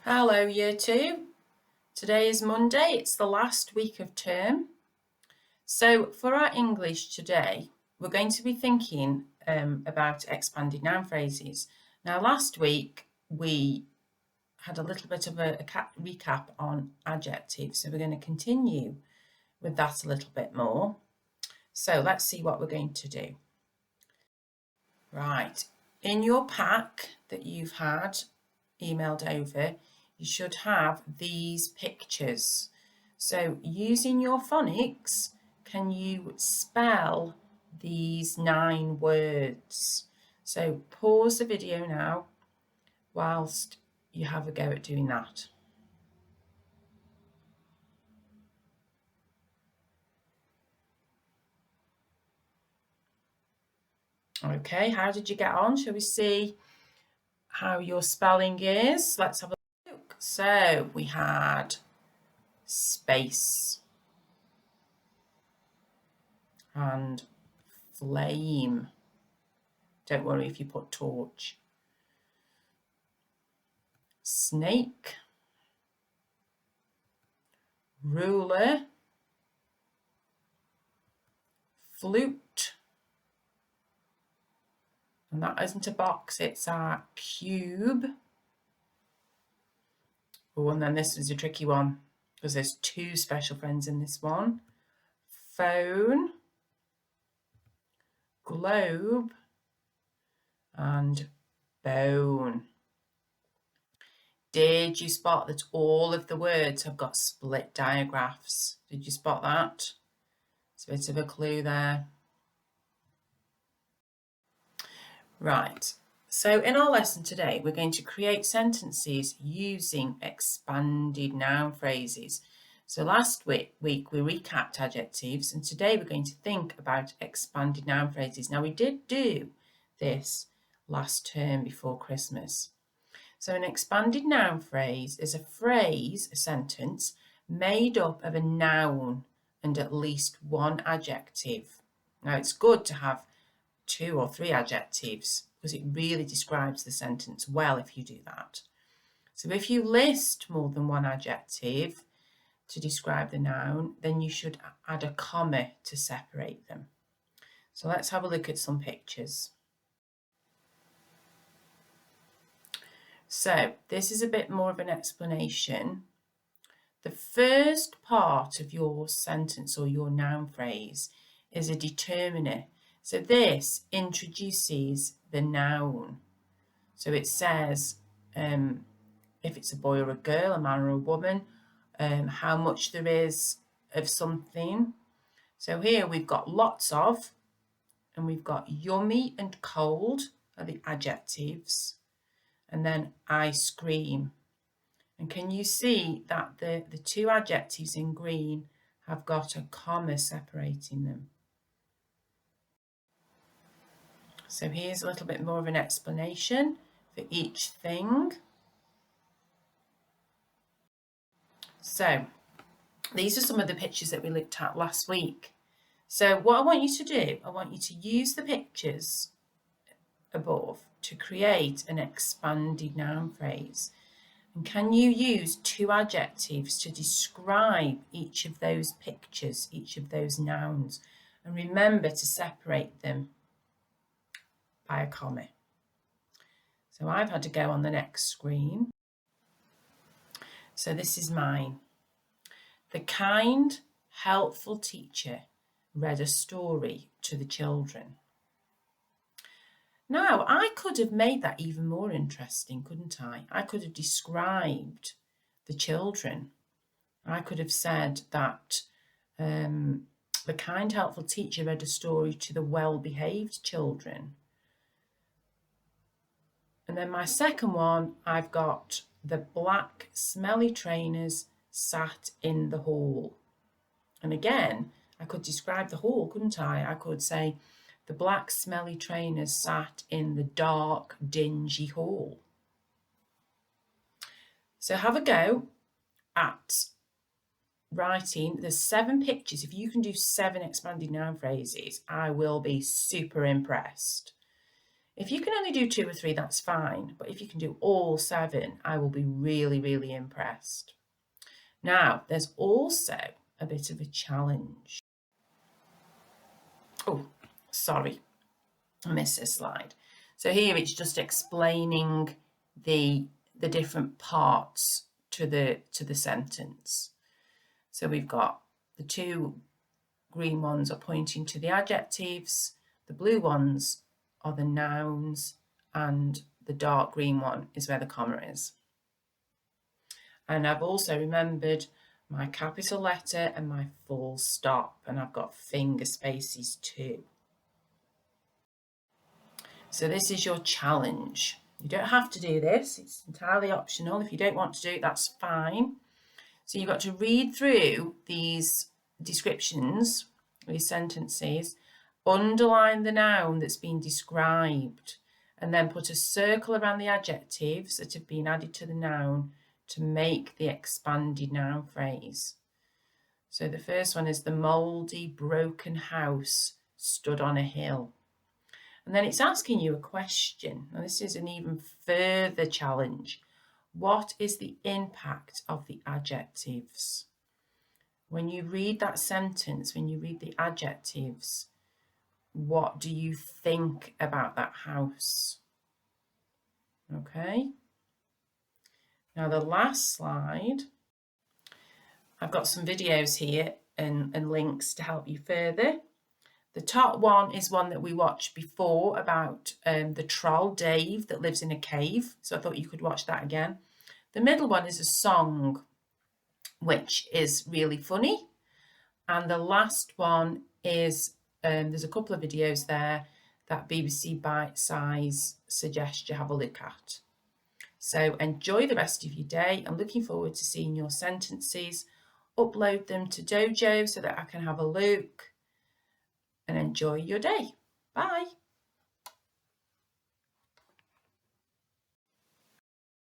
Hello Year 2. Today is Monday, it's the last week of term. So for our English today, we're going to be thinking about expanded noun phrases. Now last week we had a little bit of a recap on adjectives, so we're going to continue with that a little bit more. So let's see what we're going to do. Right, in your pack that you've had emailed over, you should have these pictures. So using your phonics, can you spell these 9 words? So pause the video now whilst you have a go at doing that. Okay, how did you get on? Shall we see how your spelling is? Let's have a look. So we had space and flame. Don't worry if you put torch. Snake, ruler, flute, and that isn't a box, it's our cube. Oh, and then this is a tricky one because there's 2 special friends in this one. Phone, globe, and bone. Did you spot that all of the words have got split diagraphs? Did you spot that? It's a bit of a clue there. Right, so in our lesson today, we're going to create sentences using expanded noun phrases. So last week we recapped adjectives, and today we're going to think about expanded noun phrases. Now we did do this last term before Christmas. So an expanded noun phrase is a sentence made up of a noun and at least 1 adjective. Now it's good to have 2 or 3 adjectives because it really describes the sentence well if you do that. So if you list more than 1 adjective to describe the noun, then you should add a comma to separate them. So let's have a look at some pictures. So this is a bit more of an explanation. The first part of your sentence or your noun phrase is a determiner. So this introduces the noun. So it says if it's a boy or a girl, a man or a woman, how much there is of something. So here we've got lots of, and we've got yummy and cold are the adjectives, and then ice cream. And can you see that the 2 adjectives in green have got a comma separating them? So here's a little bit more of an explanation for each thing. So these are some of the pictures that we looked at last week. So what I want you to do, I want you to use the pictures above to create an expanded noun phrase. And can you use 2 adjectives to describe each of those pictures, each of those nouns? And remember to separate them by a comma. So I've had to go on the next screen. So this is mine. The kind, helpful teacher read a story to the children. Now, I could have made that even more interesting, couldn't I? I could have described the children. I could have said that the kind, helpful teacher read a story to the well-behaved children. And then my second one, I've got the black, smelly trainers sat in the hall. And again, I could describe the hall, couldn't I? I could say, the black, smelly trainers sat in the dark, dingy hall. So have a go at writing. There's 7 pictures. If you can do 7 expanded noun phrases, I will be super impressed. If you can only do 2 or 3, that's fine. But if you can do all 7, I will be really, really impressed. Now, there's also a bit of a challenge. Oh, sorry, I missed this slide. So here it's just explaining the different parts to the sentence. So we've got the 2 green ones are pointing to the adjectives, the blue ones are the nouns, and the dark green one is where the comma is. And I've also remembered my capital letter and my full stop, and I've got finger spaces too. So this is your challenge. You don't have to do this, it's entirely optional. If you don't want to do it, that's fine. So you've got to read through these descriptions, these sentences, underline the noun that's been described, and then put a circle around the adjectives that have been added to the noun to make the expanded noun phrase. So the first one is the mouldy, broken house stood on a hill. And then it's asking you a question. Now this is an even further challenge. What is the impact of the adjectives? When you read that sentence, when you read the adjectives, what do you think about that house? Okay. Now the last slide, I've got some videos here and links to help you further. The top one is one that we watched before about the troll Dave that lives in a cave. So I thought you could watch that again. The middle one is a song, which is really funny. And the last one is, there's a couple of videos there that BBC Bite Size suggest you have a look at. So enjoy the rest of your day. I'm looking forward to seeing your sentences. Upload them to Dojo so that I can have a look. And enjoy your day. Bye.